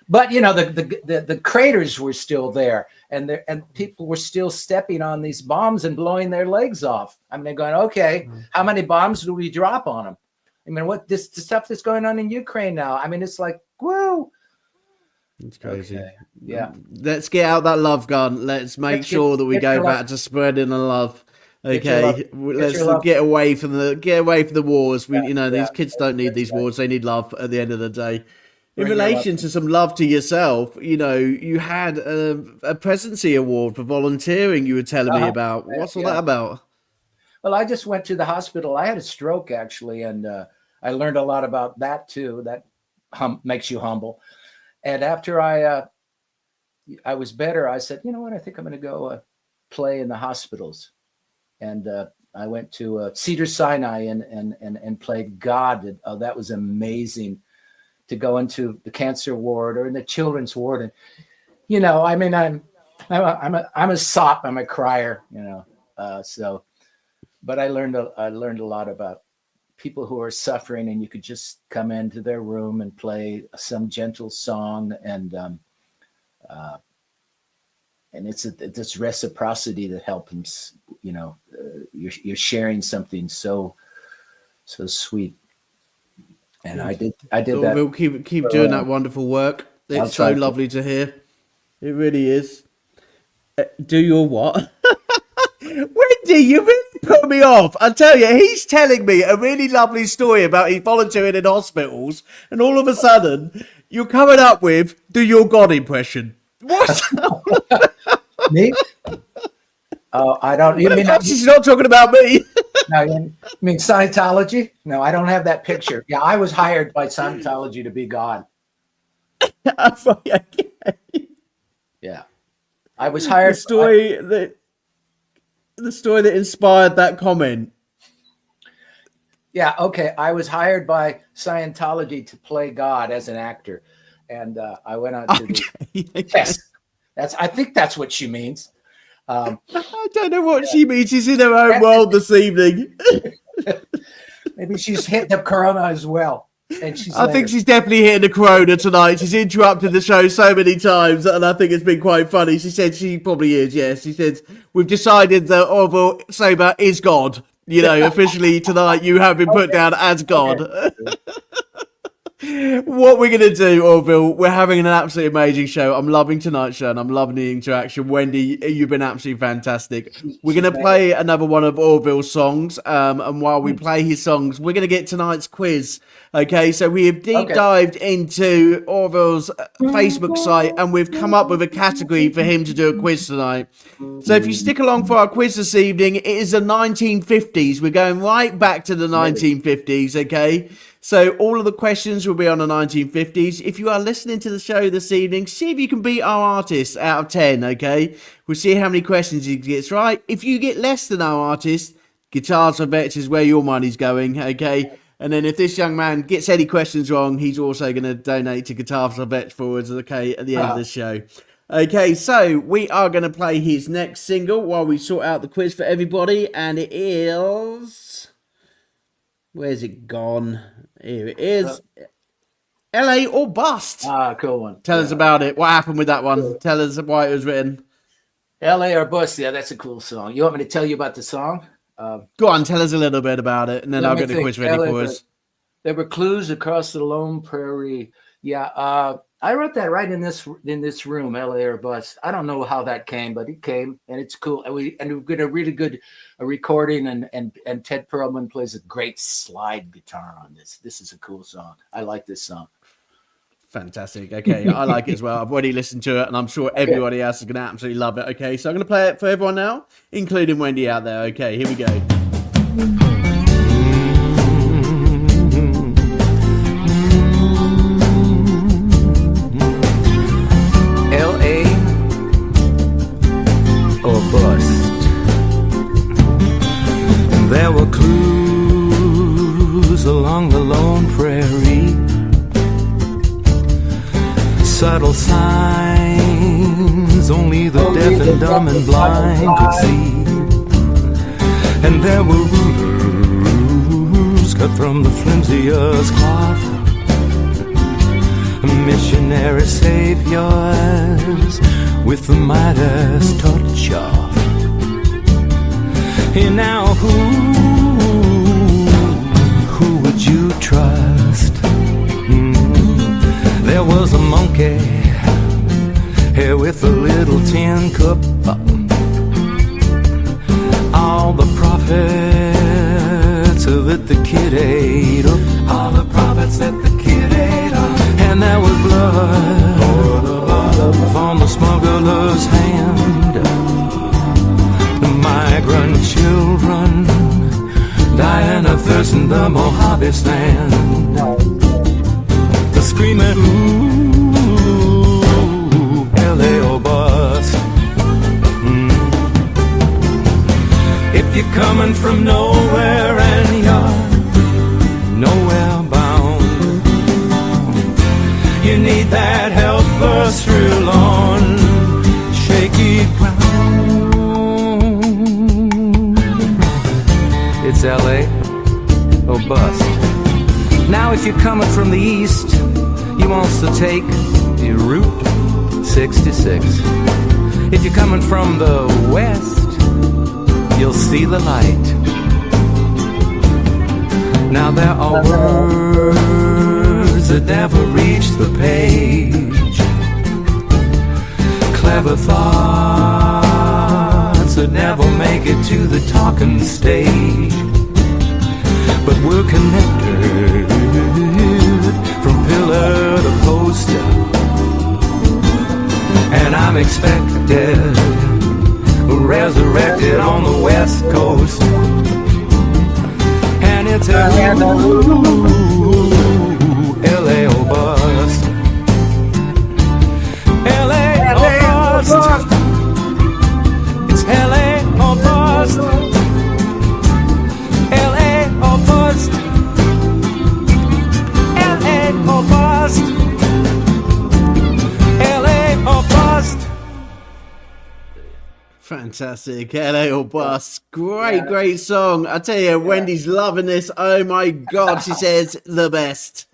But the craters were still there, and people were still stepping on these bombs and blowing their legs off. I mean, they're going, okay, how many bombs do we drop on them? I mean, the stuff that's going on in Ukraine now? I mean, it's like, whoa. It's crazy. Okay. Yeah. Let's get out that love gun. Let's make sure that we go back to spreading the love. Okay, let's get away from the wars. These kids don't need these wars. They need love at the end of the day. In relation to some love to yourself, you had a presidency award for volunteering you were telling me about. What's all that about? Well, I just went to the hospital. I had a stroke, actually, and I learned a lot about that, too. That makes you humble. And after I was better, I said, you know what, I think I'm going to go play in the hospitals. And I went to Cedars-Sinai and played God. Oh, that was amazing. To go into the cancer ward or in the children's ward, and I mean, I'm a sop, I'm a crier, but I learned a lot about people who are suffering, and you could just come into their room and play some gentle song, and it's this reciprocity that helps them. You're sharing something so sweet. And I did that. We'll keep doing that wonderful work. It's so lovely to hear. It really is. Do your what? Wendy, you really put me off. I tell you, he's telling me a really lovely story about he volunteering in hospitals, and all of a sudden, you're coming up with do your God impression. What? Me? Oh, I don't. You mean she's not talking about me? No, you mean Scientology? No, I don't have that picture. Yeah, I was hired by Scientology to be God. Yeah, I was hired. The story that inspired that comment. Yeah, okay. I was hired by Scientology to play God as an actor, and I went on to the yes. I think that's what she means. I don't know what she means. She's in her own world this evening. Maybe she's hit the corona as well. And I think she's definitely hitting the corona tonight. She's interrupted the show so many times, and I think it's been quite funny. She said she probably is, yes. She said, we've decided that Orville Stoeber is God. You know, officially tonight you have been put down as God. Okay. What we're going to do, Orville, we're having an absolutely amazing show. I'm loving tonight's show and I'm loving the interaction. Wendy, you've been absolutely fantastic. We're going to play another one of Orville's songs. And while we play his songs, we're going to get tonight's quiz. Okay, so we have deep dived into Orville's Facebook site and we've come up with a category for him to do a quiz tonight. So if you stick along for our quiz this evening, it is the 1950s. We're going right back to the 1950s, okay? So all of the questions will be on the 1950s. If you are listening to the show this evening, see if you can beat our artist out of 10, okay? We'll see how many questions he gets right. If you get less than our artist, Guitars for Vets is where your money's going, okay? And then if this young man gets any questions wrong, he's also going to donate to Guitars for Vets forwards, okay, at the end of the show. Okay, so we are going to play his next single while we sort out the quiz for everybody. And it is... Where's it gone? Here it is. LA or Bust. Cool one. Tell us about it. What happened with that one? Tell us why it was written. LA or Bust. Yeah, that's a cool song. You want me to tell you about the song? Go on, tell us a little bit about it, and then I'll get the quiz ready for us. There were clues across the lone prairie. Yeah, I wrote that right in this room, LA or Bust. I don't know how that came, but it came, and it's cool. And we've got a really good recording, and Ted Perlman plays a great slide guitar on this. This is a cool song. I like this song. Fantastic. Okay, I like it as well. I've already listened to it, and I'm sure everybody else is going to absolutely love it. Okay, so I'm going to play it for everyone now, including Wendy out there. Okay, here we go. L.A. or Bust. There were clues along the lone prairie, subtle signs only the deaf and dumb and blind could see. And there were rules cut from the flimsiest cloth, missionary saviors with the Midas touch off. And now who would you trust? There was a monkey here with a little tin cup. All the prophets that the kid ate up. All the prophets that the kid ate up. And there was blood on the smuggler's hand. The migrant children dying of thirst in the Mojave stand. The screaming, ooh, LA or Bust. If you're coming from nowhere and you're nowhere bound, you need that helper's thrill on shaky ground. It's LA or Bust. Now if you're coming from the east, you wants to take Route 66. If you're coming from the west, you'll see the light. Now there are words that never reach the page, clever thoughts that never make it to the talking stage. But we're connected from pillar to poster, and I'm expected resurrected on the west coast. And it's a LA or Bust. LA or Bust. It's LA or Bust. LA or Bust. Fantastic. LA or Bus. Great song. I tell you, Wendy's loving this. Oh my God. She says the best.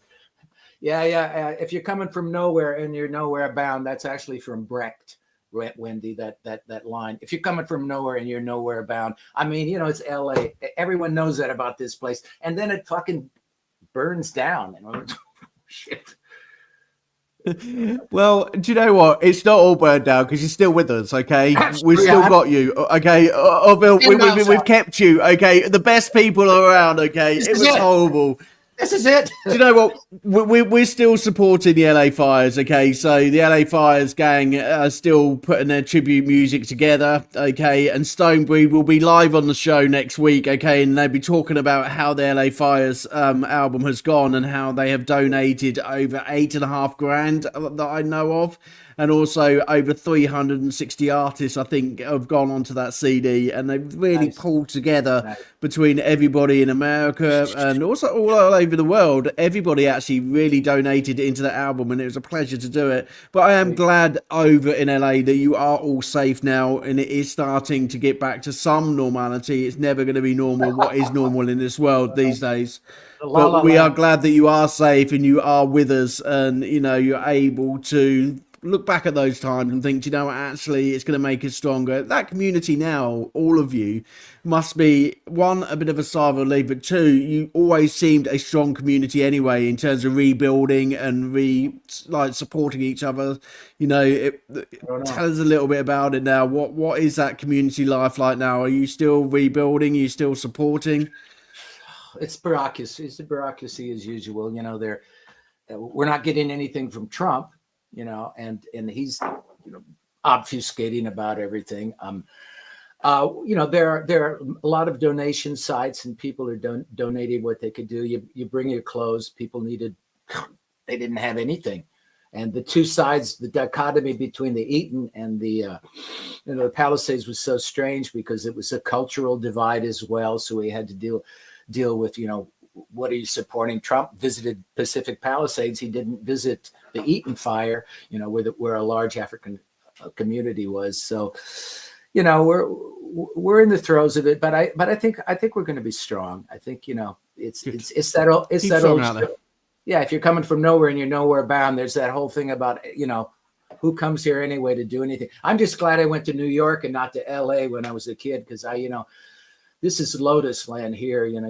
Yeah. If you're coming from nowhere and you're nowhere bound, that's actually from Brecht, Wendy, that line. If you're coming from nowhere and you're nowhere bound, I mean, you know, it's LA. Everyone knows that about this place. And then it fucking burns down. You know? Shit. Well, do you know what? It's not all burned down because you're still with us, okay? We've still got you, okay? Orville, we've kept you, okay? The best people are around, okay? It was horrible. This is it. Do you know what? We're still supporting the LA Fires, okay? So the LA Fires gang are still putting their tribute music together, okay? And Stonebreed will be live on the show next week, okay? And they'll be talking about how the LA Fires album has gone and how they have donated over $8,500 that I know of. And also over 360 artists, I think, have gone onto that CD. And they've really pulled together between everybody in America and also all over the world. Everybody actually really donated into the album, and it was a pleasure to do it. But I am glad over in LA that you are all safe now, and it is starting to get back to some normality. It's never going to be normal. What is normal in this world these days? But we are glad that you are safe and you are with us, and, you know, you're able to look back at those times and think, you know, actually it's going to make us stronger. That community now, all of you, must be, one, a bit of a sigh of relief, but two, you always seemed a strong community anyway in terms of rebuilding and supporting each other. You know, tell us a little bit about it now. What is that community life like now? Are you still rebuilding? Are you still supporting? It's bureaucracy. It's the bureaucracy as usual. You know, we're not getting anything from Trump. You know, and he's, you know, obfuscating about everything. You know, there are a lot of donation sites, and people are donating what they could do. You bring your clothes. People they didn't have anything, and the two sides, the dichotomy between the Eaton and the, you know, the Palisades was so strange because it was a cultural divide as well. So we had to deal with, you know, what are you supporting? Trump visited Pacific Palisades. He didn't visit the Eaton fire, you know, where a large African community was. So, you know, we're in the throes of it, but I think we're going to be strong. I think, you know, it's that old story. Yeah. If you're coming from nowhere and you're nowhere bound, there's that whole thing about, you know, who comes here anyway to do anything. I'm just glad I went to New York and not to LA when I was a kid. Cause you know, this is lotus land here. You know,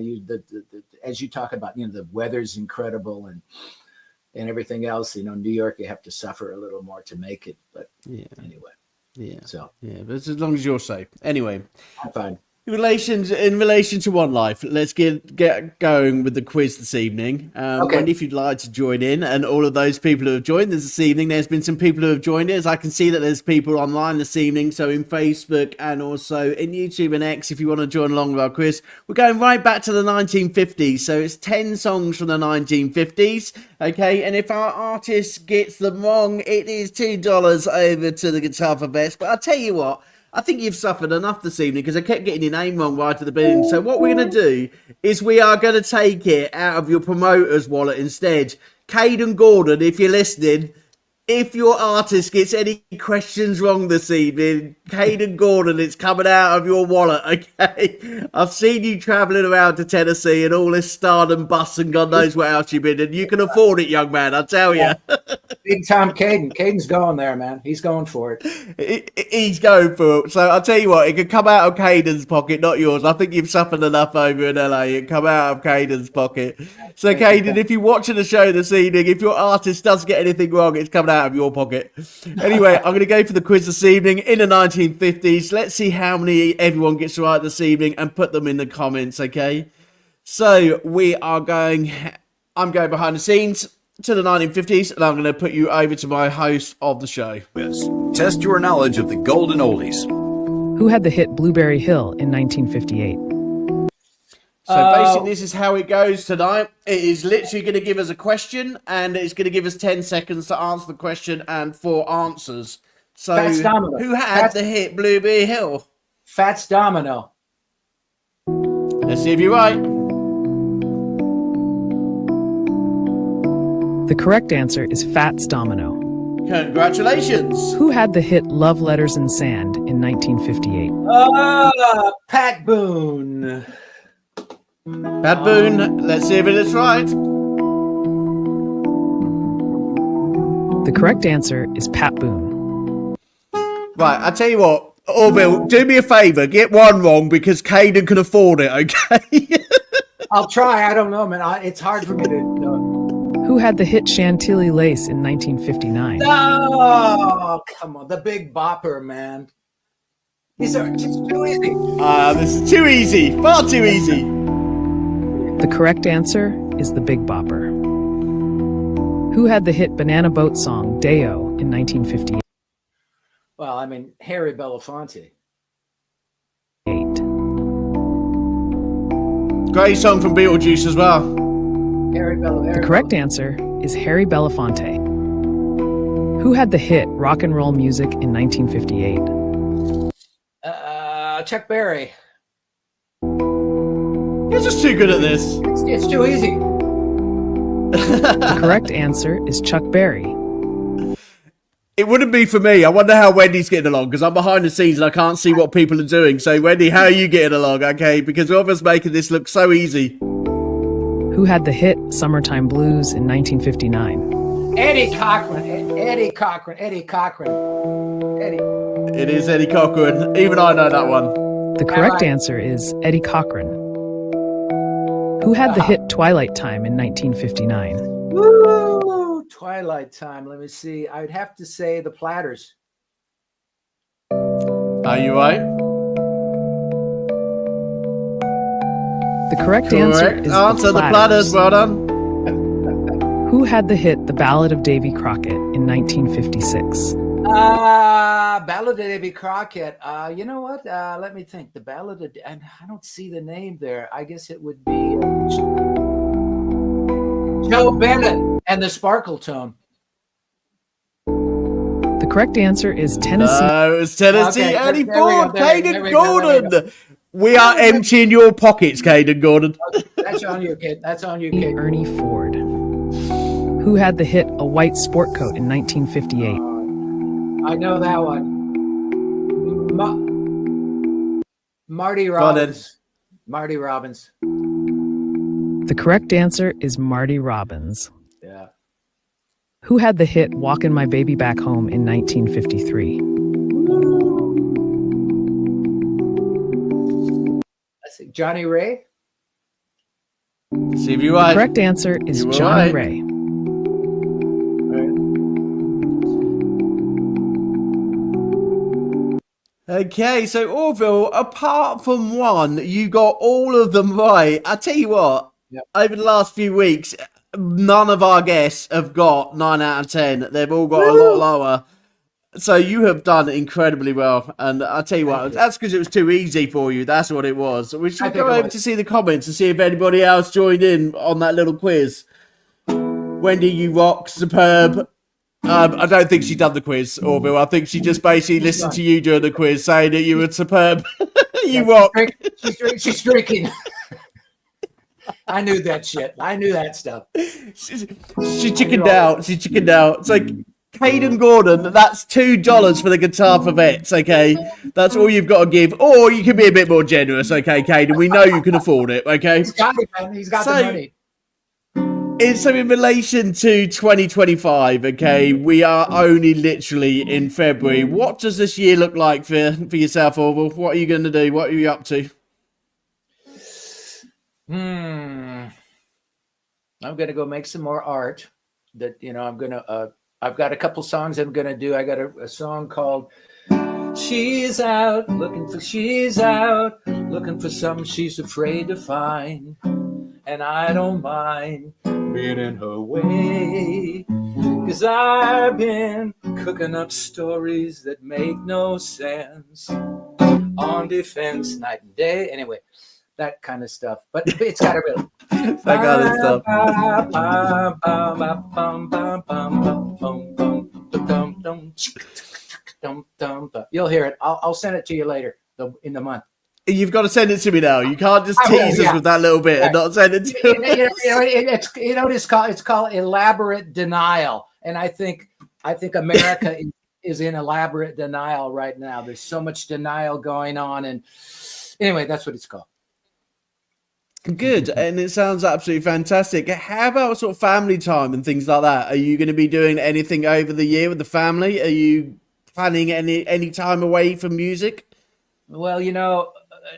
as you talk about, you know, the weather's incredible and everything else. You know, New York, you have to suffer a little more to make it. But anyway, but as long as you're safe. Anyway, I'm fine. In relation to One Life, let's get going with the quiz this evening. Okay. And if you'd like to join in, and all of those people who have joined us this evening, there's been some people who have joined us. I can see that there's people online this evening, so in Facebook and also in YouTube and X, if you want to join along with our quiz. We're going right back to the 1950s, so it's 10 songs from the 1950s, okay? And if our artist gets them wrong, it is $2 over to the Guitar for Vets. But I'll tell you what, I think you've suffered enough this evening because I kept getting your name wrong right at the beginning. So what we're going to do is we are going to take it out of your promoter's wallet instead. Caden Gordon, if you're listening, if your artist gets any questions wrong this evening, Caden Gordon, it's coming out of your wallet, okay? I've seen you travelling around to Tennessee and all this stardom bus and God knows what else you've been, and you can afford it, young man, I tell you. Big time Caden. Caden's going there, man. He's going for it. He's going for it. So I'll tell you what, it could come out of Caden's pocket, not yours. I think you've suffered enough over in LA. It come out of Caden's pocket. So Caden, if you're watching the show this evening, if your artist does get anything wrong, it's coming out of your pocket. Anyway, I'm going to go for the quiz this evening in the 1950s. Let's see how many everyone gets right this evening and put them in the comments, okay? So I'm going behind the scenes to the 1950s, and I'm going to put you over to my host of the show. Test your knowledge of the golden oldies. Who had the hit Blueberry Hill in 1958? So basically, this is how it goes tonight. It is literally going to give us a question, and it's going to give us 10 seconds to answer the question and 4 answers. So who had the hit Blueberry Hill? Fats Domino. Let's see if you're right. The correct answer is Fats Domino. Congratulations. Who had the hit Love Letters in Sand in 1958? Pat Boone. Pat Boone, let's see if it is right. The correct answer is Pat Boone. Right, I tell you what, Orville, do me a favour, get one wrong because Caden can afford it, okay? I'll try. I don't know, man. It's hard for me to know. Who had the hit Chantilly Lace in 1959? Oh, come on. The Big Bopper, man. These are just too easy. This is too easy, far too easy. The correct answer is the Big Bopper. Who had the hit Banana Boat song Deo in 1958? Well, I mean, Harry Belafonte. Great song from Beetlejuice as well. The correct answer is Harry Belafonte. Who had the hit Rock and Roll Music in 1958? Chuck Berry. You're just too good at this. It's too easy. The correct answer is Chuck Berry. It wouldn't be for me. I wonder how Wendy's getting along because I'm behind the scenes and I can't see what people are doing. So, Wendy, how are you getting along? Okay, because we're almost making this look so easy. Who had the hit Summertime Blues in 1959? Eddie Cochran. Eddie Cochran. It is Eddie Cochran. Even I know that one. The correct answer is Eddie Cochran. Who had the hit Twilight Time in 1959? Woo! Twilight Time. Let me see. I would have to say the Platters. Are you right? The correct answer is the Platters. Well done. Who had the hit The Ballad of Davy Crockett in 1956? Ballad of Davy Crockett. You know what? Let me think. The Ballad of... And I don't see the name there. I guess it would be Joe Bennett and the Sparkle Tone. The correct answer is Tennessee. It was Tennessee Okay, 84. there we Caden go. Gordon. We are emptying your pockets, Caden Gordon. That's on you, kid. That's on you, kid. Ernie Ford. Who had the hit A White Sport Coat in 1958? I know that one. Marty Robbins. Marty Robbins. The correct answer is Marty Robbins. Yeah. Who had the hit Walkin' My Baby Back Home in 1953? Let's see. Johnny Ray. See if you're The right. correct answer is You were Johnny right. Ray. Okay, so Orville, apart from one, you got all of them right. I tell you what, over the last few weeks, none of our guests have got 9 out of 10. They've all got a lot lower. So you have done incredibly well. And I tell you what, that's because it was too easy for you. That's what it was. We should go over to see the comments and see if anybody else joined in on that little quiz. Wendy, you rock, superb. I don't think she done the quiz, Orville. I think she just basically listened to you during the quiz saying that you were superb. You rock. She's drinking. I knew that shit. I knew that stuff. She chickened out. She chickened out. It's like, Caden Gordon, that's $2 for the guitar for vets, okay? That's all you've got to give. Or you can be a bit more generous, okay, Caden? We know you can afford it, okay? He's got it, man. He's got the money. So in relation to 2025, okay, we are only literally in February. What does this year look like for yourself, Orville? What are you going to do? What are you up to? I'm going to go make some more art. That I'm going to. I've got a couple songs I'm going to do. I got a song called "She's Out Looking for something she's afraid to find, and I don't mind being in her way, 'cause I've been cooking up stories that make no sense, on defense night and day." Anyway, that kind of stuff. But it's got a real That kind of stuff. You'll hear it. I'll send it to you later in the month. You've got to send it to me now. You can't just tease us with that little bit and not send it to me. It's called elaborate denial. And I think I think America is in elaborate denial right now. There's so much denial going on. And anyway, that's what it's called. Good, and it sounds absolutely fantastic. How about sort of family time and things like that? Are you going to be doing anything over the year with the family? Are you planning any time away from music? Well, you know,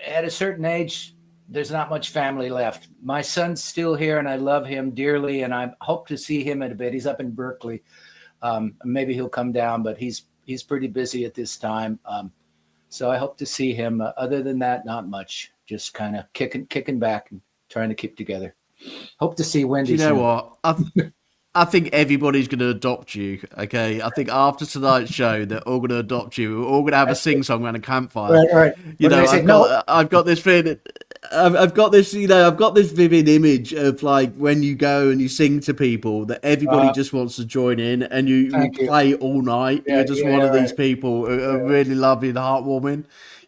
at a certain age, there's not much family left. My son's still here, and I love him dearly, and I hope to see him in a bit. He's up in Berkeley. Maybe he'll come down, but he's pretty busy at this time. So I hope to see him. Other than that, not much. Just kind of kicking back and trying to keep together. Hope to see Wendy. Do you know what? I think everybody's going to adopt you. Okay, I think after tonight's show, they're all going to adopt you. We're all going to have a sing-song around a campfire. Right. You know, I've got this feeling. I've got this, you know, I've got this vivid image of like when you go and you sing to people that everybody just wants to join in, and you play all night. Yeah, You're just one of these people who are really lovely and heartwarming.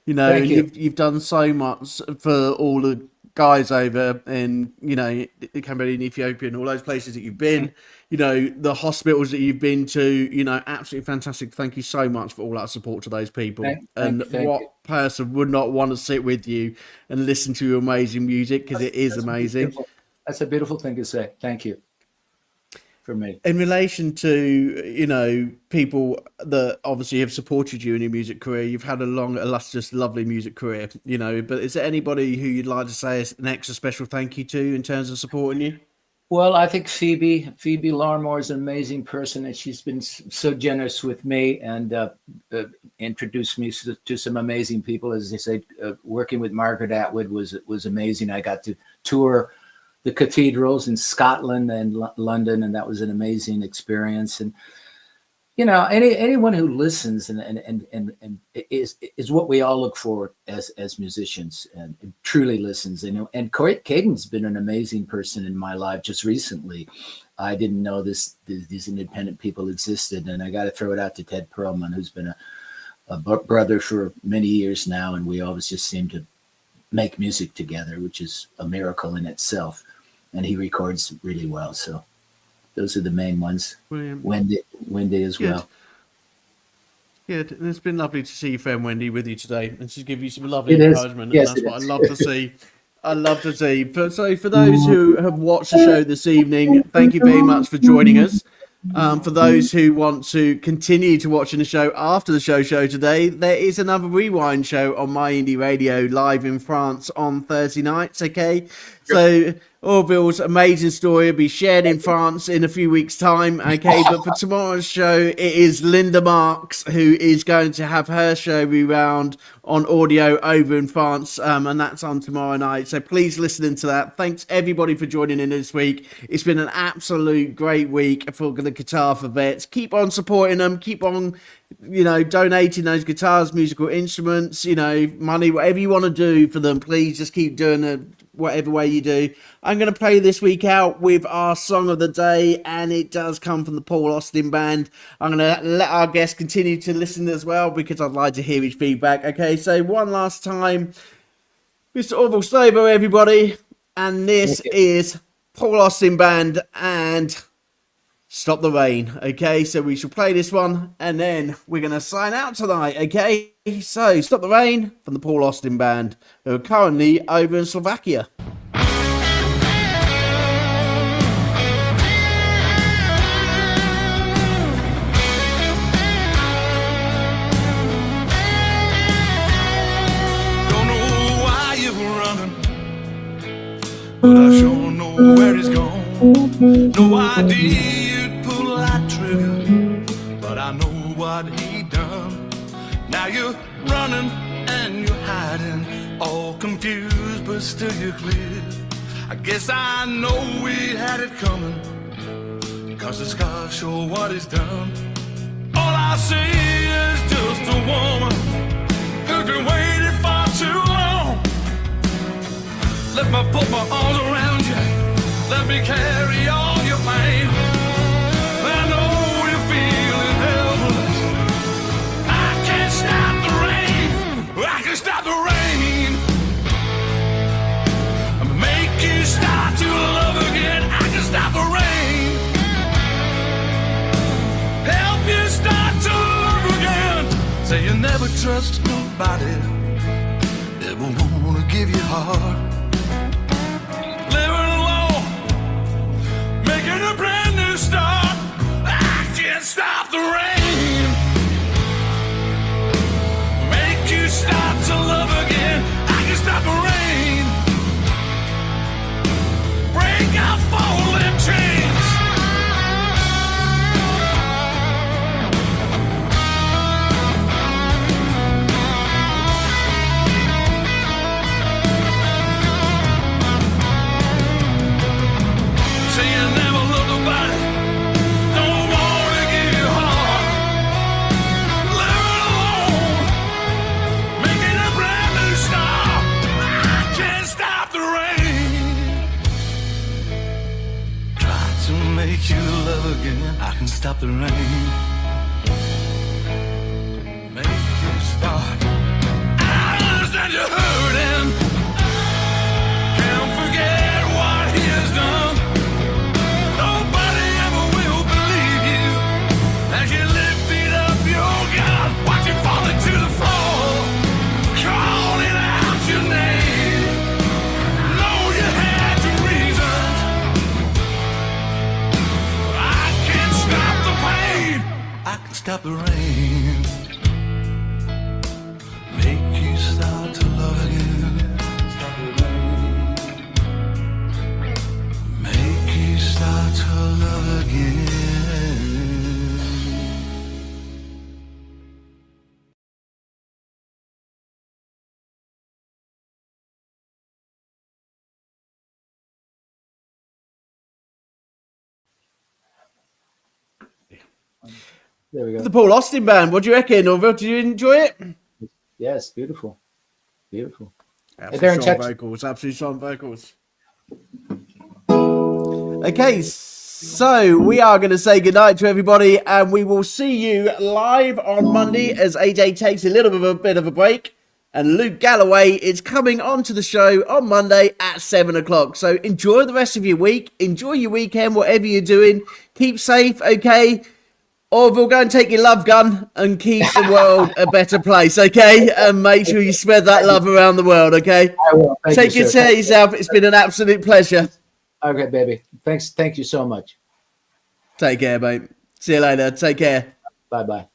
You know, and you've done so much for all the guys over in, you know, Cambodia and Ethiopia and all those places that you've been, you know, the hospitals that you've been to, you know, absolutely fantastic. Thank you so much for all that support to those people. Thank you. Person would not want to sit with you and listen to your amazing music, because it is amazing. That's a beautiful thing to say. Thank you. For me, in relation to, you know, people that obviously have supported you in your music career, you've had a long, illustrious, lovely music career, you know, but is there anybody who you'd like to say an extra special thank you to in terms of supporting you? Well, I think Phoebe Larmore is an amazing person, and she's been so generous with me and introduced me to some amazing people. As I said, working with Margaret Atwood was amazing. I got to tour the cathedrals in Scotland and London, and that was an amazing experience. And you know, anyone who listens and is what we all look for as musicians, and truly listens. And Caden's been an amazing person in my life. Just recently, I didn't know these independent people existed, and I got to throw it out to Ted Perlman, who's been a brother for many years now, and we always just seem to make music together, which is a miracle in itself. And he records really well. So those are the main ones. Brilliant. Wendy as well. Good. And it's been lovely to see your friend Wendy with you today, and she's given you some lovely encouragement. Yes, and that's what I love to see. I love to see. So for those who have watched the show this evening, thank you very much for joining us. For those who want to continue to watching the show after the show today, there is another rewind show on My Indie Radio live in France on Thursday nights. Okay, so Orville's amazing story will be shared in France in a few weeks' time. Okay, but for tomorrow's show, it is Linda Marks who is going to have her show rewound on audio over in France, and that's on tomorrow night. So please listen into that. Thanks everybody for joining in this week. It's been an absolute great week for the Guitar for Vets. Keep on supporting them. Keep on, you know, donating those guitars, musical instruments, you know, money, whatever you want to do for them. Please just keep doing it whatever way you do. I'm going to play this week out with our song of the day, and it does come from the Paul Austin Band. I'm going to let our guest continue to listen as well, because I'd like to hear his feedback. Okay, so one last time, Mr. Orville Stoeber, everybody, and this is Paul Austin Band and Stop the Rain. Okay, so we shall play this one, and then we're going to sign out tonight. Okay, so Stop the Rain from the Paul Austin Band, who are currently over in Slovakia. Don't know why you're running, but I sure know where he's gone. No idea pull that trigger, but I know what he done. Now you're running and you're hiding, all confused but still you're clear. I guess I know we had it coming, 'cause the scars show what he's done. All I see is just a woman who's been waiting far too long. Let me put my arms around you, let me carry all your pain. I know you're feeling helpless. I can't stop the rain. I can stop the rain. Make you start to love again. I can stop the rain. Help you you never trust nobody, never wanna give you heart. Living alone, making a brand new start. I can't stop the rain. Make you start to love again. I can stop the rain. Break out falling chains. Say you never loved nobody, don't wanna give you heart. Living alone, making a brand new start. I can't stop the rain. Try to make you love again. I can stop the rain. Make you start. I understand you're hurting. Can't forget what he has done. Nobody ever will believe you as you lifted up your gun. Watch it fall into the floor, calling out your name. Know you had your reasons. I can't stop the pain. I can stop the rain. Make you start to love again. Stop the rain. Make you start to love again. There we go. The Paul Austin Band. What do you reckon, Orville? Did you enjoy it? Yes, beautiful, beautiful. Absolutely they're in strong Texas. vocals. Absolutely strong vocals. Okay, so we are going to say goodnight to everybody, and we will see you live on Monday as AJ takes a little bit of a break. And Luke Galloway is coming onto the show on Monday at 7 o'clock. So enjoy the rest of your week. Enjoy your weekend, whatever you're doing. Keep safe, okay? Orville, go and take your love gun and keep the world a better place, okay? And make sure you spread that love around the world, okay? I will. Take good care of yourself. It's been an absolute pleasure. Okay, baby. Thanks. Thank you so much. Take care, mate. See you later. Take care. Bye-bye.